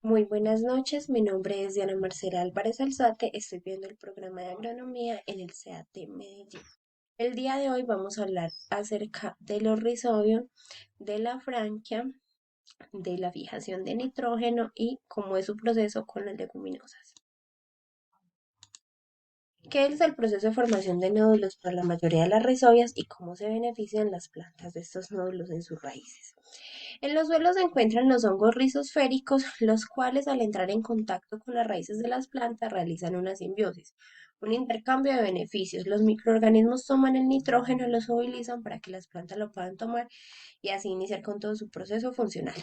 Muy buenas noches, mi nombre es Diana Marcela Álvarez Alzate, estoy viendo el programa de agronomía en el CEAT Medellín. El día de hoy vamos a hablar acerca de los rizobios, de la franquia, de la fijación de nitrógeno y cómo es su proceso con las leguminosas. ¿Qué es el proceso de formación de nódulos para la mayoría de las rizobias y cómo se benefician las plantas de estos nódulos en sus raíces? En los suelos se encuentran los hongos rizosféricos, los cuales al entrar en contacto con las raíces de las plantas realizan una simbiosis, un intercambio de beneficios. Los microorganismos toman el nitrógeno, lo solubilizan para que las plantas lo puedan tomar y así iniciar con todo su proceso funcional.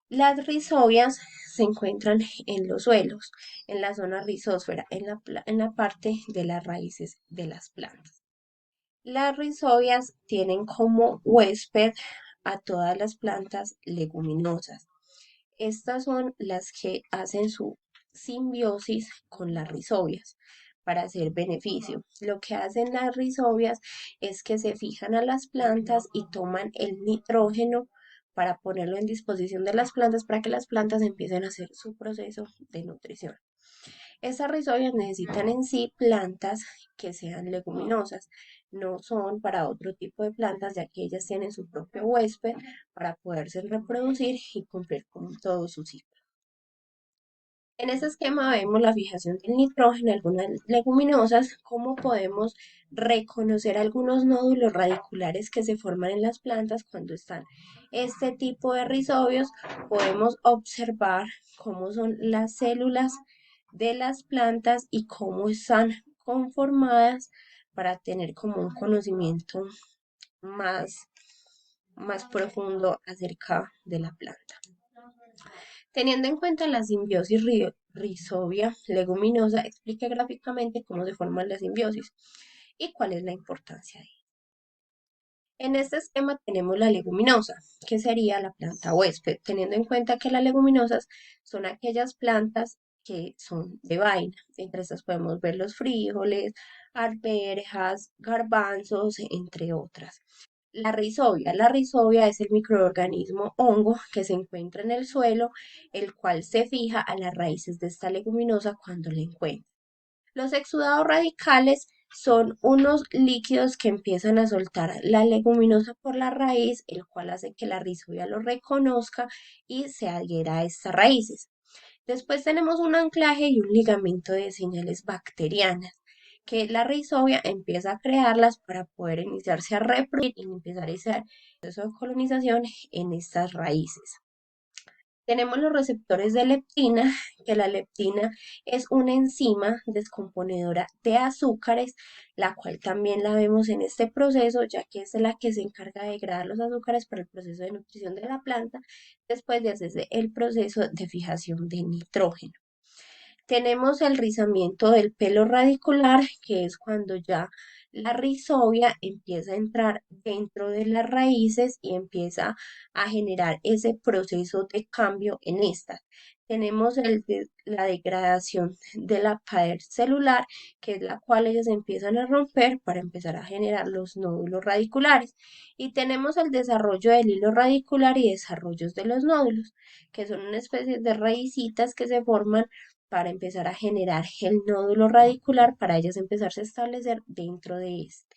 Las rizobias se encuentran en los suelos, en la zona rizósfera, en la parte de las raíces de las plantas. Las rizobias tienen como huésped a todas las plantas leguminosas. Estas son las que hacen su simbiosis con las rizobias para hacer beneficio. Lo que hacen las rizobias es que se fijan a las plantas y toman el nitrógeno para ponerlo en disposición de las plantas para que las plantas empiecen a hacer su proceso de nutrición. Estas rizobias necesitan en sí plantas que sean leguminosas, no son para otro tipo de plantas, ya que ellas tienen su propio huésped para poderse reproducir y cumplir con todo su ciclo. En este esquema vemos la fijación del nitrógeno en algunas leguminosas, cómo podemos reconocer algunos nódulos radiculares que se forman en las plantas cuando están este tipo de rizobios. Podemos observar cómo son las células de las plantas y cómo están conformadas para tener como un conocimiento más, más profundo acerca de la planta. Teniendo en cuenta la simbiosis rizobia leguminosa, explique gráficamente cómo se forma la simbiosis y cuál es la importancia de ella. En este esquema tenemos la leguminosa, que sería la planta huésped, teniendo en cuenta que las leguminosas son aquellas plantas que son de vaina. Entre estas podemos ver los frijoles, arvejas, garbanzos, entre otras. La rizobia es el microorganismo hongo que se encuentra en el suelo, el cual se fija a las raíces de esta leguminosa cuando la encuentra. Los exudados radicales son unos líquidos que empiezan a soltar la leguminosa por la raíz, el cual hace que la rizobia lo reconozca y se adhiera a estas raíces. Después tenemos un anclaje y un ligamento de señales bacterianas, que la rizobia empieza a crearlas para poder iniciarse a reproducir y empezar a iniciar el proceso de colonización en estas raíces. Tenemos los receptores de leptina, que la leptina es una enzima descomponedora de azúcares, la cual también la vemos en este proceso, ya que es la que se encarga de degradar los azúcares para el proceso de nutrición de la planta, después de hacerse el proceso de fijación de nitrógeno. Tenemos el rizamiento del pelo radicular, que es cuando ya la rizobia empieza a entrar dentro de las raíces y empieza a generar ese proceso de cambio en estas. Tenemos la degradación de la pared celular, que es la cual ellas empiezan a romper para empezar a generar los nódulos radiculares. Y tenemos el desarrollo del hilo radicular y desarrollos de los nódulos, que son una especie de raicitas que se forman para empezar a generar el nódulo radicular para ellas empezarse a establecer dentro de este.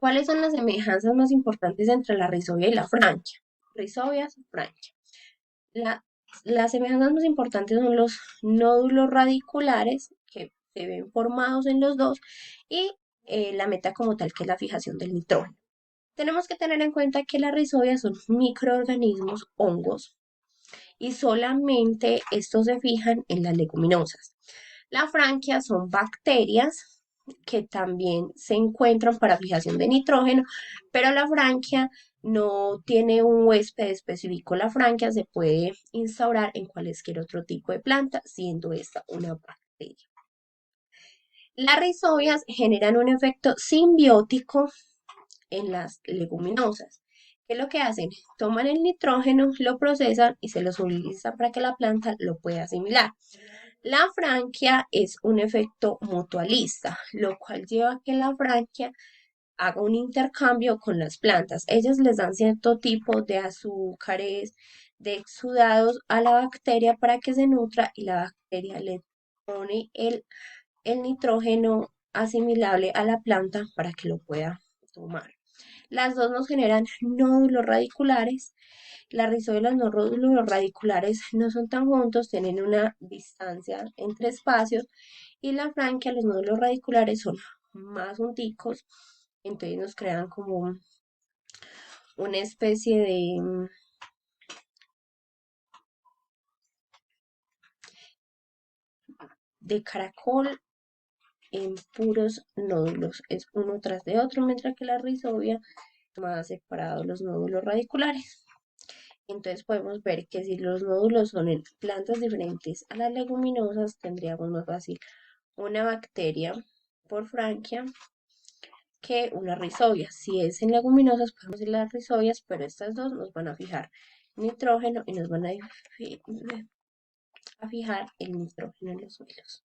¿Cuáles son las semejanzas más importantes entre la rizobia y la franquia? Rizobias, franquia. La- las semejanzas más importantes son los nódulos radiculares que se ven formados en los dos y la meta como tal que es la fijación del nitrógeno. Tenemos que tener en cuenta que las rizobias son microorganismos hongos y solamente estos se fijan en las leguminosas. La franquia son bacterias que también se encuentran para fijación de nitrógeno, pero la franquia no tiene un huésped específico. La franquia se puede instaurar en cualquier otro tipo de planta, siendo esta una bacteria. Las rizobias generan un efecto simbiótico en las leguminosas. ¿Qué es lo que hacen? Toman el nitrógeno, lo procesan y se lo suministran para que la planta lo pueda asimilar. La franquia es un efecto mutualista, lo cual lleva a que la franquia haga un intercambio con las plantas. Ellas les dan cierto tipo de azúcares, de exudados a la bacteria para que se nutra y la bacteria le pone el nitrógeno asimilable a la planta para que lo pueda tomar. Las dos nos generan nódulos radiculares. La rizoma y los nódulos radiculares no son tan juntos, tienen una distancia entre espacios y la franquia, los nódulos radiculares son más junticos, entonces nos crean como una especie de caracol en puros nódulos, es uno tras de otro, mientras que la rizobia más separados los nódulos radiculares. Entonces podemos ver que si los nódulos son en plantas diferentes a las leguminosas, tendríamos más fácil una bacteria por franquia que una rizobia. Si es en leguminosas, podemos ir las rizobias, pero estas dos nos van a fijar nitrógeno y nos van a fijar el nitrógeno en los suelos.